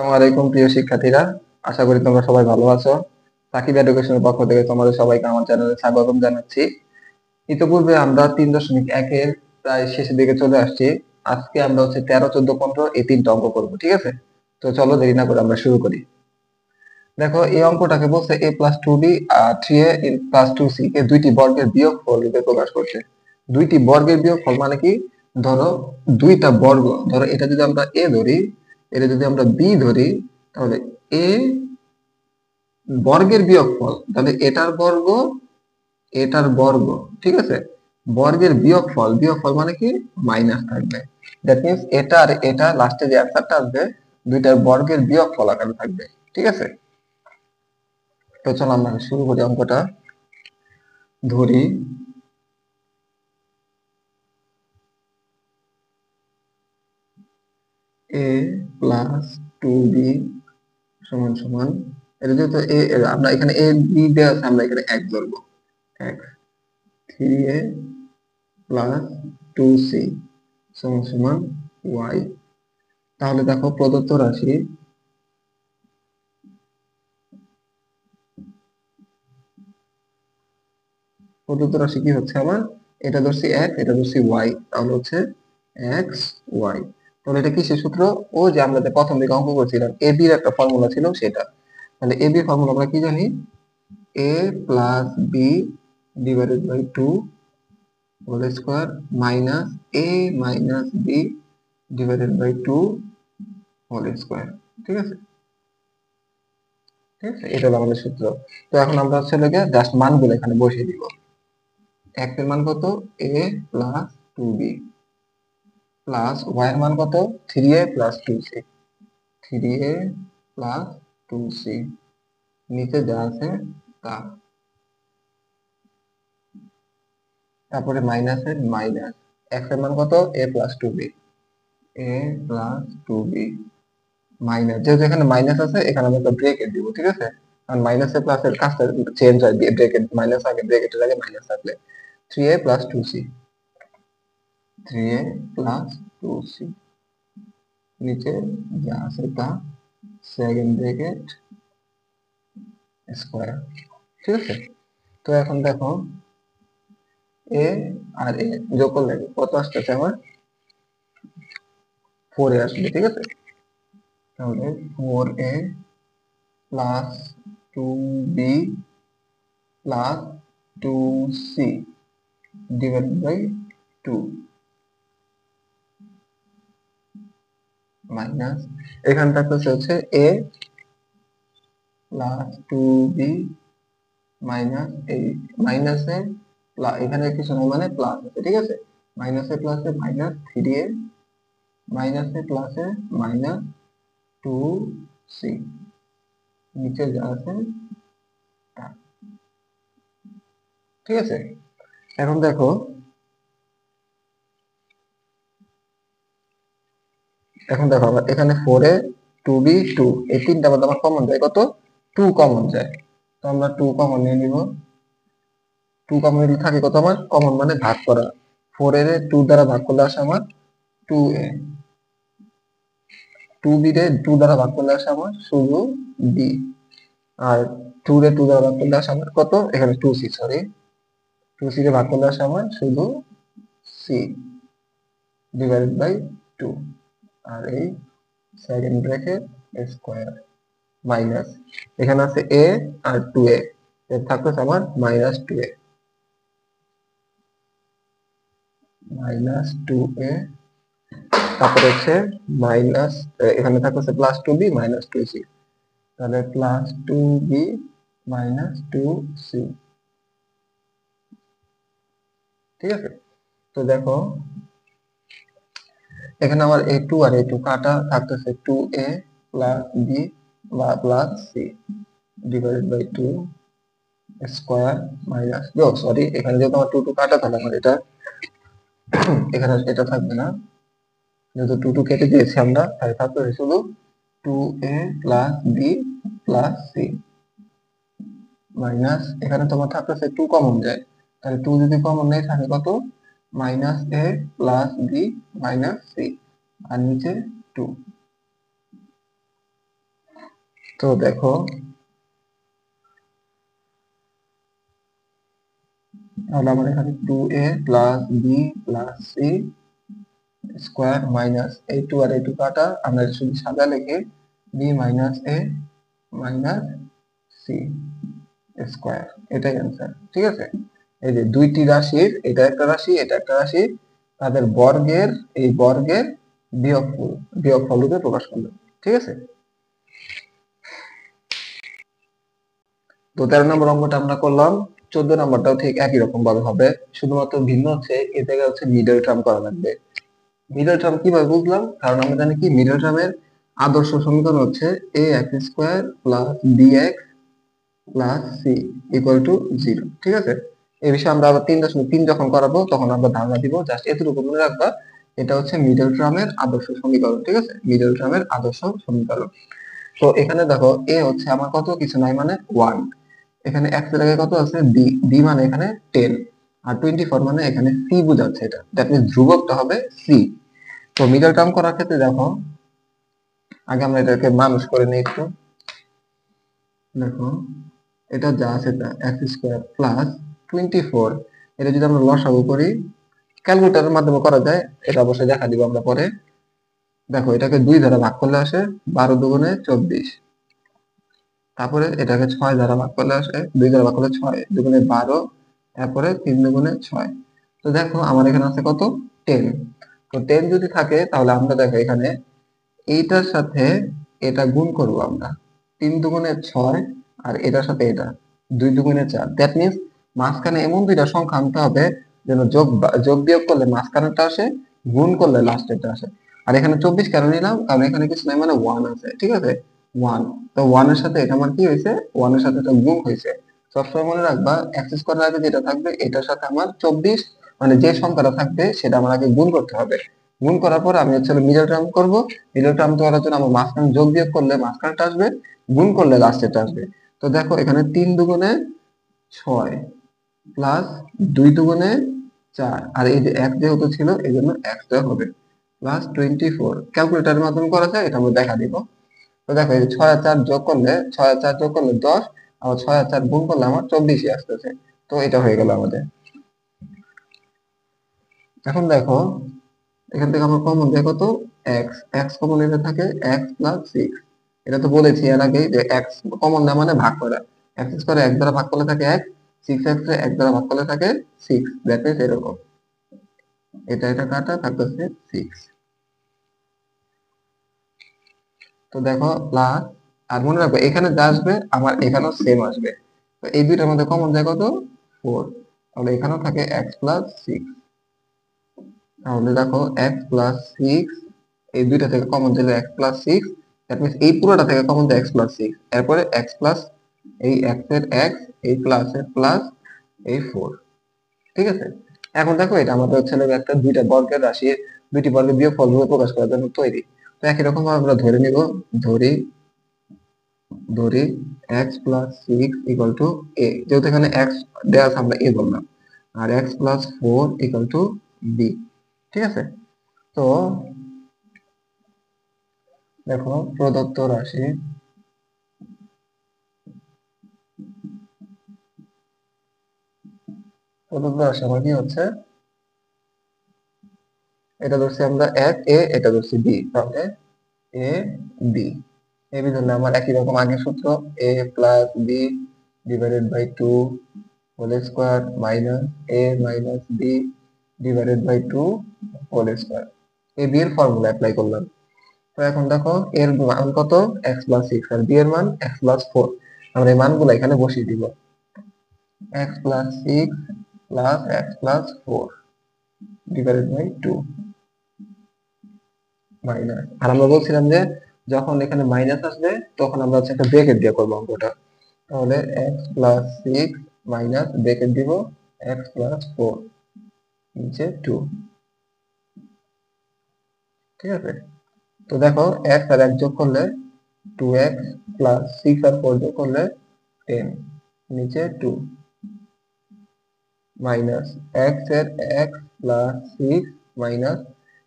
আসসালামু আলাইকুম প্রিয় শিক্ষার্থীরা, আশা করি তোমরা সবাই ভালো আছো। সাকিব এডুকেশনের পক্ষ থেকে তোমাদের সবাইকে আমার চ্যানেলে স্বাগতম জানাচ্ছি। ইতিপূর্বে আমরা 3.1 এর প্রায় শেষের দিকে চলে আসছি। আজকে আমরা হচ্ছে 13, 14, 15 এই তিনটা অঙ্ক করবো, ঠিক আছে? তো চলো দেরি না করে আমরা শুরু করি। দেখো, এই অঙ্কটাকে বলছে a+2b আর 3a+2c কে দুইটি বর্গের বিয়োগফল রূপে প্রকাশ করছে। দুইটি বর্গের বিয়োগফল মানে কি? ধরো দুইটা বর্গ, ধরো এটা যদি আমরা a ধরি, এটা যদি আমরা b ধরি, তাহলে a বর্গের বিয়োগফল, তাহলে এটার বর্গ, ঠিক আছে? বর্গের বিয়োগফল, বিয়োগফল মানে কি? মাইনাস থাকবে। দ্যাট মিন্স এটা আর এটা লাস্টে যে অ্যান্সারটা আসবে দুইটার বর্গের বিয়োগফল আকারে থাকবে, ঠিক আছে? তো চলো আমরা শুরু করি অঙ্কটা। ধরি a প্লাস 2b সমান সমান, এটা যেহেতু আমরা এখানে a b দেওয়া আছে, আমরা এখানে এক ধরবো, এক। 3a প্লাস 2c সমান সমান y। তাহলে দেখো প্রদত্ত রাশি কি হচ্ছে আমার? এটা ধরছি x, এটা ধরছি y, তাহলে হচ্ছে x y। তাহলে এটা কিসের সূত্র? ও যে আমরা যে প্রথম দিকে অঙ্ক করছিলাম ab এর একটা ফর্মুলা ছিল সেটা। তাহলে ab এর ফর্মুলা আমরা কি জানি? a plus b divided by 2 whole square minus a minus b divided by 2 whole square, ঠিক আছে? ঠিক আছে, এটা হলো আমাদের সূত্র। তো এখন আমরা হচ্ছে জাস্ট মানগুলো এখানে বসিয়ে দিব। x এর মান কত? a plus 2b plus y এর মান কত? 3a plus 2c, 3a plus 2c, নিচে যা আছে তা, তারপরে মাইনাসের মাইনাস, x এর মান কত? a plus 2b, a plus 2b minus, যেহেতু এখানে মাইনাস আছে এখানে আমরা একটা ব্রেকেট দিব, ঠিক আছে? কারণ মাইনাসে প্লাসের কাজটা চেঞ্জ হয়, দিয়ে ব্রেকেট মাইনাস আগে, ব্রেকেটের আগে মাইনাস থাকলে 3a plus 2c, 3a plus 2c, নিচে যা আছে তা, সেকেন্ড ব্রেকেট স্কয়ার, ঠিক আছে? তো এখন দেখো এ আর এ যোগ করলে কত আসতেছে আমার? 4a আসবে, ঠিক আছে? তাহলে 4a plus 2b plus 2c divided by 2 minus, এখানে থাকতেছে হচ্ছে a প্লাস 2b মাইনাস এই মাইনাসে এখানে কিছু নাই মানে প্লাস আছে, ঠিক আছে? মাইনাসে প্লাসে মাইনাস 3a মাইনাসে প্লাসে মাইনাস 2c, নিচে যা আছে তা, ঠিক আছে? এখন দেখো আবার এখানে 4a 2b 2, এই তিনটা মধ্যে আমার কমন যায় কত? 2 কমন যায়। তো আমরা 2 কমন নিয়ে নিব। 2 কমন নিলে থাকে কত আমার? কমন মানে ভাগ করা, 4 এর 2 দ্বারা ভাগ করলে আসে আমার 2a, 2b রে 2 দ্বারা ভাগ করলে আসে আমার শুধু b, আর 2 রে 2 দ্বারা ভাগ করলে আসে আমার কত? এখানে 2c, সরি, 2c রে ভাগ করলে আসে আমার শুধু c ডিভাইডেড বাই 2, আর এই সেকেন্ড ব্র্যাকেট স্কয়ার মাইনাস, এখানে আছে a আর 2a, এর থাকতেছে আমার মাইনাস 2a, মাইনাস 2a, তারপরে হচ্ছে মাইনাস, এখানে থাকতেছে প্লাস 2b মাইনাস 2c, তাহলে প্লাস 2b মাইনাস 2c, ঠিক আছে? তো দেখো এখানে আমার a2 আর a2 কাটা, থাকতেছে 2a প্লাস b বা plus c divided by 2 square minus, sorry, এখানে যেহেতু আমার 2 কাটা, তাহলে আমার এটা এখানে এটা থাকবে না, যেহেতু 2 কেটে দিয়েছি আমরা, তাই থাকবে শুধু 2a plus b plus c minus, এখানে তোমার থাকতেছে 2 কমন যায়, তাহলে 2 যদি কমন নেই থাকে কত? Minus a plus b minus c, আর নিচে 2, তো দেখো তাহলে আমার এখানে 2a plus B plus C square minus এই 2 আর এই 2 কাটা, আমরা শুধু সাদা লিখে B minus A minus C square, এটাই অ্যান্সার। ঠিক আছে, এই যে দুইটি রাশির, এটা একটা রাশি এটা একটা রাশি, তাদের বর্গের এই বর্গের বিয়োগফল রূপে প্রকাশ করলাম। ঠিক আছে, তো 13 নম্বর অঙ্কটা আমরা করলাম। 14 নম্বরটাও ঠিক একই রকম ভাবে হবে, শুধুমাত্র ভিন্ন হচ্ছে এ থেকে হচ্ছে মিডল টার্ম করা লাগবে। মিডল টার্ম কিভাবে বুঝলাম, কারণ আমরা জানি কি মিডল টার্মের আদর্শ সমীকরণ হচ্ছে A x square plus B x plus C equal to 0। ঠিক আছে, এই বিষয়ে আমরা আবার 3.3 যখন করাবো তখন আমরা ধারণা দিব, জাস্ট এতটুকু মনে রাখবা, এটা হচ্ছে মিডল টার্মের আদর্শ সমীকরণ। ঠিক আছে, মিডল টার্মের আদর্শ সমীকরণ। তো এখানে দেখো এ হচ্ছে আমার কত, কিছু নাই মানে 1, এখানে x এর আগে কত আছে b, b মানে এখানে 10, আর 24 মানে এখানে c বোঝাচ্ছে, এটা দ্যাট মিন্স ধ্রুবকটা হবে c। তো মিডল টার্ম করার ক্ষেত্রে দেখো আগে আমরা এটাকে মানুষ করে নিই একটু। দেখো এটা যা আছে তা এক্স স্কোয়ার প্লাস 24, এটা যদি আমরা লসাগু করি, ক্যালকুলেটরের মাধ্যমে করা যায়, এটা অবশ্যই দেখা দিব আমরা পরে। দেখো এটাকে 2 দ্বারা ভাগ করলে আসে 12 দুগুণে 24, তারপরে এটাকে 6 দ্বারা ভাগ করলে আসে, 2 দ্বারা ভাগ করলে 6 দুগুণে 12, তারপরে 3 দুগুণে 6। তো দেখো আমার এখানে আছে কত 10। তো 10 যদি থাকে তাহলে আমরা দেখো এখানে এইটার সাথে এটা গুণ করব আমরা, 3 দুগুণে 6 আর এটার সাথে এটা 2 দুগুণে 4, দ্যাট মিন্স মাঝখানে এমন দুইটা সংখ্যা আনতে হবে যেন যোগ বিয়োগ করলে মাঝখানেরটা আসে, গুণ করলে লাস্টেরটা আসে। আর এখানে 24 কেন নিলাম, কারণ এখানে কিছু নাই মানে 1 আছে। ঠিক আছে, 1, তো 1 এর সাথে এটা আমার কি হয়েছে, 1 এর সাথে এটা গুণ হয়েছে। সবসময় মনে রাখবা এক্স স্কোয়ার আগে যেটা থাকবে এটার সাথে আমার 24 মানে যে সংখ্যাটা থাকবে সেটা আমার আগে গুণ করতে হবে। গুণ করার পর আমি হচ্ছে মিডল টার্ম করব, মিডল টার্ম করার জন্য আমার মাঝখানে যোগ বিয়োগ করলে মাঝখানেটা আসবে, গুণ করলে লাস্টেরটা আসবে। তো দেখো এখানে 3 দুগুণে 6 প্লাস 2 দুগুণে 4, আর এই যে এক যেহেতু ছিল এই জন্য এক্স দেওয়া হবে, প্লাস 24। ক্যালকুলেটরের মাধ্যমে করা যায়, এটা আমরা দেখা দিব। তো দেখো এই যে 6 আর 4 যোগ করলে 6 আর 4 যোগ করলে 10, আর 6 আর 4 গুণ করলে আমার 24 আসতেছে। তো এটা হয়ে গেল আমাদের। এখন দেখো এখান থেকে আমার কমন যায় কত, এক্স, এক্স কমন এটা থাকে এক্স প্লাস 6। এটা তো বলেছি এর আগে যে এক্স কমন না মানে ভাগ করা, এক্স স্কয়ার এক দ্বারা ভাগ করলে থাকে এক, 6x এ এক দ্বারা ভাগ করলে থাকে 6, দ্যাট মিন্স এরকম এটা এটা কাটা থাকতেছে 6। তো দেখো প্লাস, আর মনে রাখবে এখানে যা আসবে আমার এখানেও সেম আসবে, তো এই দুইটার মধ্যে কমন যায় কত 4, তাহলে এখানেও থাকে এক্স প্লাস 6। তাহলে দেখো এক্স প্লাস 6, এই দুইটা থেকে কমন দিলে এক্স প্লাস 6, দ্যাট মিন্স এই পুরোটা থেকে কমন যায় এক্স প্লাস 6, এরপরে এক্স প্লাস এই এক্স এর এক্স, এই প্লাস এর প্লাস, এই 4। ঠিক আছে, এখন দেখো এটা আমাদের হচ্ছে একটা দুইটা বর্গের রাশি, দুইটি বর্গের বিয়োগফল রূপে প্রকাশ করার জন্য তৈরি। তো একই রকম ভাবে আমরা ধরে নিব, ধরি ধরি x plus 6 equal to A, যেহেতু এখানে এক্স দেওয়া আছে আমরা এ বললাম, আর x plus 4 equal to B. ঠিক আছে, তো দেখো প্রদত্ত রাশি আমার কি হচ্ছে, এটা ধরছি আমরা এক এ, এটা ধরছি বি, তাহলে এ বি, এ বি ধরলে আমার একই রকম আগের সূত্র, A plus B divided by 2 whole square minus A minus B divided by 2 whole square. A B এর ফর্মুলা অ্যাপ্লাই করলাম। তো এখন দেখো এর মান কত এক্স প্লাস 6 আর বি এর মান এক্স প্লাস 4, আমরা এই মানগুলো এখানে বসিয়ে দিব, x plus 6 plus x plus 4 divided by 2 minus, আর আমরা বলছিলাম যে যখন এখানে মাইনাস আসবে তখন আমরা হচ্ছে একটা ব্রেকেট দিয়ে করবো অঙ্কটা। তাহলে এক্স প্লাস 6 মাইনাস ব্রেকেট দিব এক্স প্লাস 4 নিচে 2। ঠিক আছে, তো দেখো এক্স আর এক যোগ করলে 2x প্লাস 6 আর 4 যোগ করলে 10 নিচে 2 মাইনাস এক্স এর এক্স প্লাস 6 মাইনাস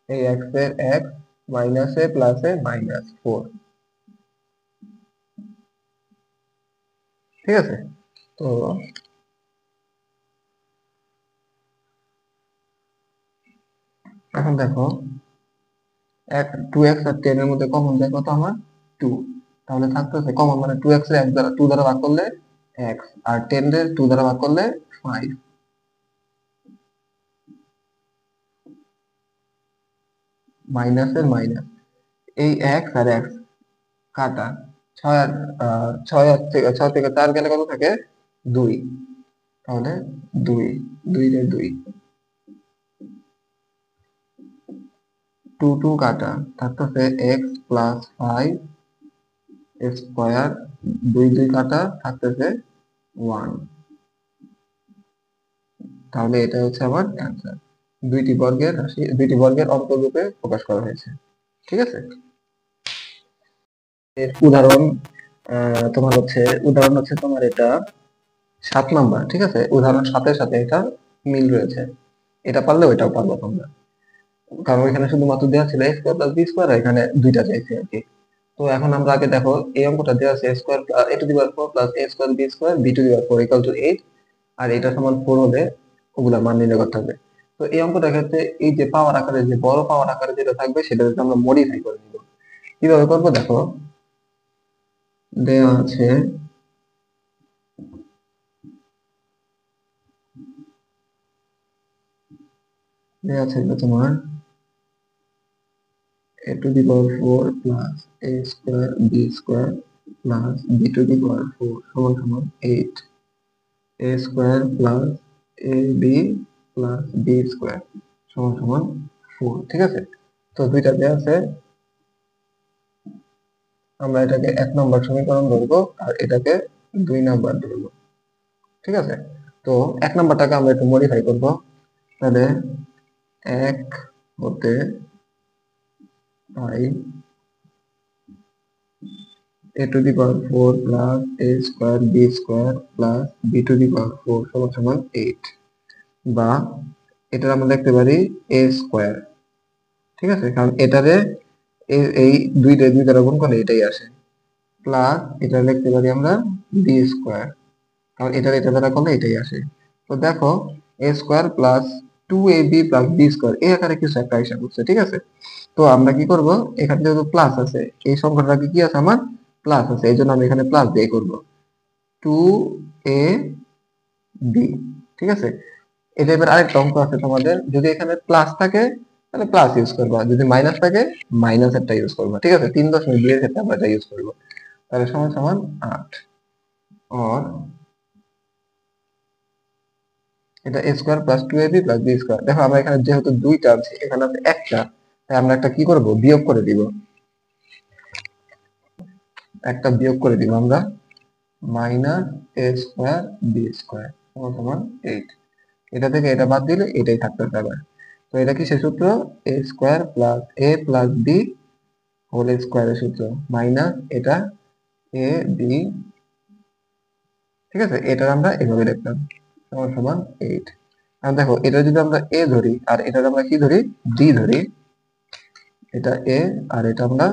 এই এক্স এর এক্স মাইনাস এ প্লাস এ মাইনাস 4। ঠিক আছে। তো এখন দেখো, 2x আর 10 এর মধ্যে কমন যায় কত আমার? 2। তাহলে থাকতেছে কমন মানে 2x এর 2 দ্বারা ভাগ করলে x, আর 10 এর 2 দ্বারা ভাগ করলে 5, মাইনাসের মাইনাস, এই x আর x কাটা, 6 আর 6 থেকে 4 গেলে কত থাকে? 2। তাহলে 2, 2 রে 2, 2 2 কাটা, থাকতেছে x প্লাস 5 স্কোয়ার, 2 2 কাটা, থাকতেছে 1। তাহলে এটা হচ্ছে আমার অ্যান্সার। দুইটি বর্গের রাশি, দুইটি বর্গের অন্তররূপে প্রকাশ করা হয়েছে। ঠিক আছে। এর উদাহরণ তোমার হচ্ছে, উদাহরণ হচ্ছে তোমার এটা 7 নাম্বার। ঠিক আছে, উদাহরণ 7-এর সাথে এটা মিল রয়েছে। এটা পারলে ওইটাও পারবো তোমরা, কারণ এখানে শুধুমাত্র দেওয়া ছিল X square plus B square, এখানে দুইটা চাইছে আর কি। তো এখন আমরা আগে দেখো, এই অঙ্কটা দেওয়া আছে A square A to the power 4 plus A square B square B to the power 4 equal to 8, আর এটা সমান 4 হলে ওগুলা মান নির্ণয় করতে হবে। তো এই অঙ্কটার ক্ষেত্রে এই যে পাওয়ার আকারে, যে বড় পাওয়ার আকারে যেটা থাকবে সেটা যদি আমরা মডিফাই করে নিব, কিভাবে করবো দেখো। দেওয়া আছে এটা তোমার a to the power 4 plus a square b square plus b to the power 4 সমান সমান 8, a square plus ab plus b square সমান সমান 4। ঠিক আছে। তো দুইটা দেওয়া আছে, আমরা এটাকে 1 নম্বর সমীকরণ ধরবো আর এটাকে 2 নাম্বার ধরবো। ঠিক আছে। তো 1 নাম্বারটাকে আমরা একটু মডিফাই করবো। তাহলে 1 হতে পাই a to the power 4 plus a square b square plus b to the power 4 সমান সমান 8, বা এটা আমরা লিখতে পারি a স্কোয়ার। ঠিক আছে, কারণ এটারে এই দুই দ্বারা গুণ করলে এটাই আসে, প্লাস এটা লিখতে পারি আমরা b স্কোয়ার, কারণ এটা দ্বারা করলে এটাই আসে। তো দেখো, a square plus 2ab plus b square এই আকারে কিছু একটা হিসাব করছে। ঠিক আছে। তো আমরা কি করব, এখানে যেহেতু প্লাস আছে, এই সংখ্যাটা কি আছে আমার? প্লাস আছে, এই জন্য আমি এখানে প্লাস দিয়ে করব 2ab। ঠিক আছে। এটা এবার আরেকটা অঙ্ক আছে তোমাদের, যদি এখানে প্লাস থাকে তাহলে প্লাস ইউজ করবা, যদি মাইনাস থাকে মাইনাস একটা ইউজ করবা। ঠিক আছে, 3.2 এর ক্ষেত্রে আমরা এটা ইউজ করবো। তাহলে সমান সমান 8, আর এটা a square plus 2ab plus b square. দেখো আমরা এখানে যেহেতু দুইটা আছে, এখানে আছে একটা, তাই আমরা একটা কি করব, বিয়োগ করে দিব। একটা বিয়োগ করে দিব আমরা, minus a square b square সমান সমান 8। এটা থেকে এটা বাদ দিলে এটাই থাকতে হবে। তো এটা কিসের সূত্র? a square plus a plus b whole স্কোয়ারের সূত্র, মাইনাস এটা a b। ঠিক আছে, এটা আমরা এভাবে লিখলাম সমান সমান 8। এখন দেখো, এটা যদি আমরা a ধরি আর এটা আমরা কি ধরি, d ধরি, এটা a আর এটা আমরা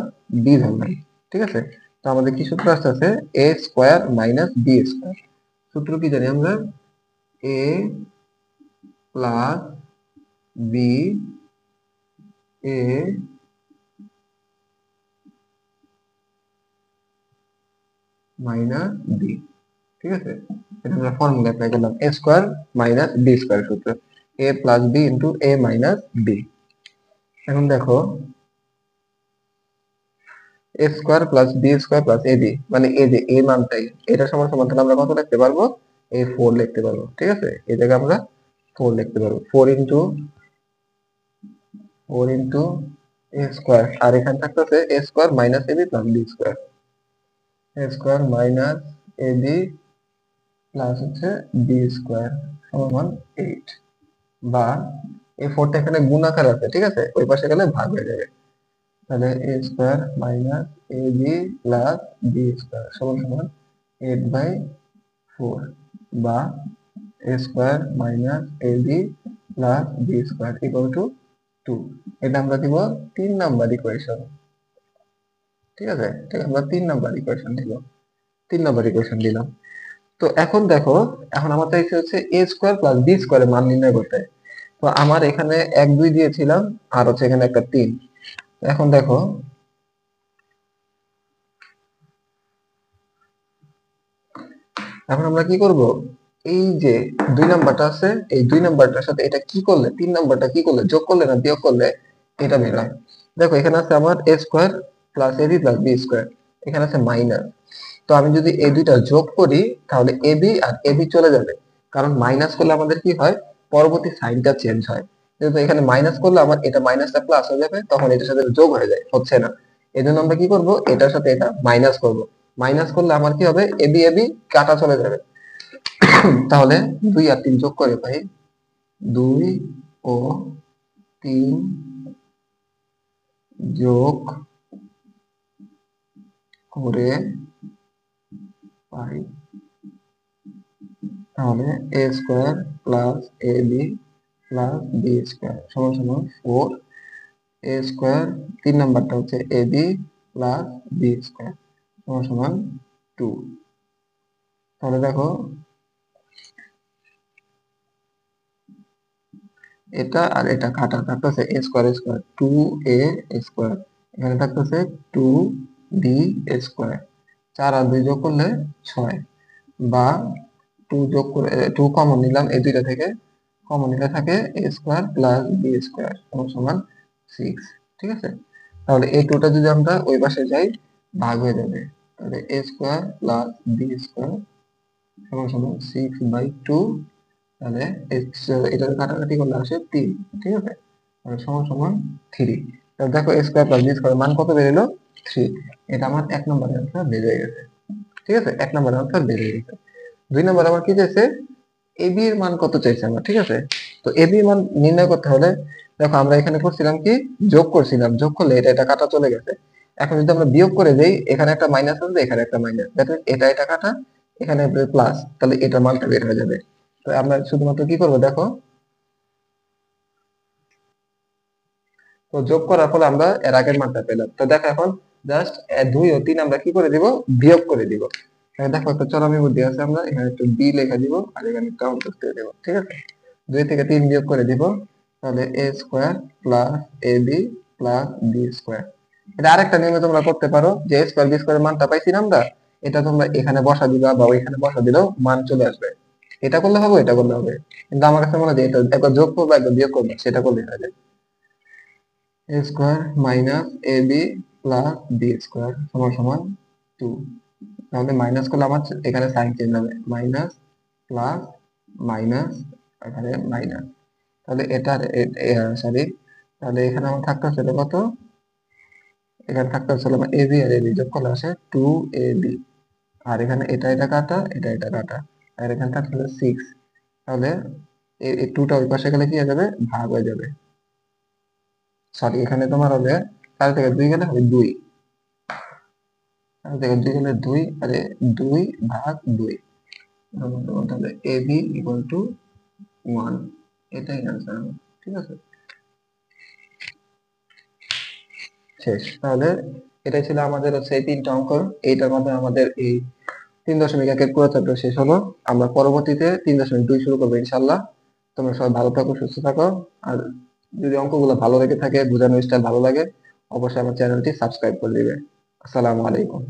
b ধরলাম। ঠিক আছে। তো আমাদের কি সূত্র আসছে? a square minus b square. সূত্র কি জানি আমরা? a plus b a minus b। ঠিক আছে, এটা আমরা ফর্মুলা অ্যাপ্লাই করলাম, a square minus b square সূত্র, a plus b into a minus b। এখন দেখো, a square plus b square plus ab, মানে এই যে a মানটাই, এটা সমান সমান তাহলে আমরা কত লিখতে পারবো? a4 লিখতে পারবো। ঠিক আছে, এই জায়গায় আমরা 4 লিখতে পারবো, 4 ইন্টু a স্কোয়ার, আর এখানে থাকতেছে a square minus ab plus b square, a square minus ab plus হচ্ছে b স্কোয়ার সমান 8, বা এই 4টা এখানে গুণ আকার আছে। ঠিক আছে, ওই পাশে গেলে ভাগ হয়ে যাবে। তাহলে a square minus ab plus b square সমান সমান 8/4, বা a square minus ab plus b square equal to 2। এটা আমরা দিব 3 নাম্বার ইকুয়েশন। ঠিক আছে, এটা আমরা 3 নাম্বার ইকুয়েশন দিব, 3 নাম্বার ইকুয়েশন দিলাম। তো এখন দেখো, এখন আমার চাইছে হচ্ছে এ স্কোয়ার প্লাস বি স্কোয়ারের মান নির্ণয় করতে। তো আমার এখানে 1 2 দিয়েছিলাম, আর হচ্ছে এখানে একটা 3। এখন দেখো, এখন আমরা কি করব, এই যে 2 নাম্বারটা আছে, এই 2 নাম্বারটার সাথে এটা কি করলে, 3 নাম্বারটা কি করলে, যোগ করলে না বিয়োগ করলে এটা বের হয়। দেখো এখানে আছে আমার A square plus AB plus B square, এখানে আছে মাইনাস। তো আমি যদি এই দুইটা যোগ করি তাহলে এবি আর এবি চলে যাবে, কারণ মাইনাস করলে আমাদের কি হয়, পরবর্তী সাইনটা চেঞ্জ হয়। কিন্তু এখানে মাইনাস করলে আমার এটা মাইনাসটা প্লাস হয়ে যাবে, তখন এটার সাথে যোগ হয়ে যায়, হচ্ছে না। এই জন্য আমরা কি করব, এটার সাথে এটা মাইনাস করব। মাইনাস করলে আমার কি হবে, এবি এবি কাটা চলে যাবে। তাহলে 2 আর 3 যোগ করে পাই 2 ও 3 যোগ করে পাই, তাহলে এ square plus A B plus B square সমান সমান 4। এ স্কোয়ার 3 নাম্বারটা হচ্ছে A B plus B square সমান সমান 2। তাহলে দেখো, এটা আর এটা কাটা থাকতেছে এ স্কোয়ার স্কোয়ার, 2a স্কোয়ার, এখানে থাকতেছে 2b স্কোয়ার। 4 আর 2 যোগ করলে 6, বা 2 যোগ করে 2 কমন নিলাম এই দুইটা থেকে, কমন নিলে থাকে এ স্কোয়ার প্লাস বি স্কোয়ার সমান সমান 6। ঠিক আছে, তাহলে এই টুটা যদি আমরা ওই পাশে যাই ভাগ হয়ে যাবে, তাহলে এ স্কোয়ার প্লাস বি স্কোয়ার সমান সমান 6/2। তাহলে এটা কাটাকাটি করলে আসে 3। ঠিক আছে, তাহলে সমান সমান 3। তাহলে দেখো এ স্কোয়ার প্লাস বি স্কোয়ার মান কত বেরোলো, 3। এটা আমার 1 নম্বরের আনসার বের হয়ে গেছে। ঠিক আছে, 1 নম্বরের আনসার বের হয়ে গেছে। 2 নম্বর আমার কি চাইছে, এবি এর মান কত চাইছে আমার। ঠিক আছে, তো এবি এর মান নির্ণয় করতে হলে, দেখো আমরা এখানে করছিলাম কি, যোগ করছিলাম, যোগ করলে এটা এটা কাটা চলে গেছে। এখন যদি আমরা বিয়োগ করে দেই, এখানে একটা মাইনাস আছে, এখানে একটা মাইনাস, এটা এটা কাটা, এখানে প্লাস, তাহলে এটার মানটা বের হয়ে যাবে। তো আমরা শুধুমাত্র কি করবো দেখো, তো যোগ করার ফলে আমরা এর আগের মানটা পেলাম। তো দেখো এখন জাস্ট 2 ও 3 আমরা কি করে দিব, বিয়োগ করে দিব। দেখো একটা চরম বুদ্ধি আছে, আমরা এখানে একটু বি লেখা দিব আর এখানে কাউন্ট করতে দেব। ঠিক আছে, 2 থেকে 3 বিয়োগ করে দিব, তাহলে এ square plus A B plus B square. এটা আরেকটা নিয়মে তোমরা করতে পারো, যে এ স্কোয়ার বি স্কোয়ার মানটা পাইছি না আমরা, এটা তোমরা এখানে বসা দিবা বা ওইখানে বসা দিলেও মান চলে আসবে। এটা করলে হবে, এটা করলে হবে, কিন্তু আমার কাছে মনে হয় যে এটা একবার যোগ করবো একবার বিয়োগ করবো, সেটা করলে হয়ে যায়। এ square minus A B plus B square সমান সমান 2। তাহলে মাইনাস করলে আমার এখানে সাইন চেঞ্জ হবে, মাইনাস প্লাস মাইনাস, এখানে মাইনাস। তাহলে এটা সরি, তাহলে এখানে আমার থাকতে হচ্ছে কত, এখানে থাকতে হচ্ছে আমার A B R A B যোগ করলে আসে 2ab, আর এখানে এটা এটা কাটা, এটা এটা কাটা, আর এখানে থাকতে হচ্ছে 6। তাহলে এই 2টা ওই পাশে গেলে কি হয়ে যাবে, ভাগ হয়ে যাবে। সরি, এখানে তোমার হবে 4 থেকে 2 গেলে হবে 2, 4 থেকে 2 গেলে 2, আরে 2/2। তাহলে এ বি ইকুয়াল টু 1, এটাই অ্যান্সার। ঠিক আছে, শেষ। তাহলে এটাই ছিল আমাদের হচ্ছে এই 3টা অঙ্ক। এইটার মাধ্যমে আমাদের এই 3.1 এর পুরো চ্যাপ্টার শেষ হলো। আমরা পরবর্তীতে 3.2 শুরু করবো ইনশাল্লাহ। তোমরা সবাই ভালো থাকো, সুস্থ থাকো। আর যদি অঙ্কগুলো ভালো লেগে থাকে, বোঝানোর স্টাইল ভালো লাগে, অবশ্যই আমার চ্যানেলটি সাবস্ক্রাইব করে দিবে। আসসালামু আলাইকুম।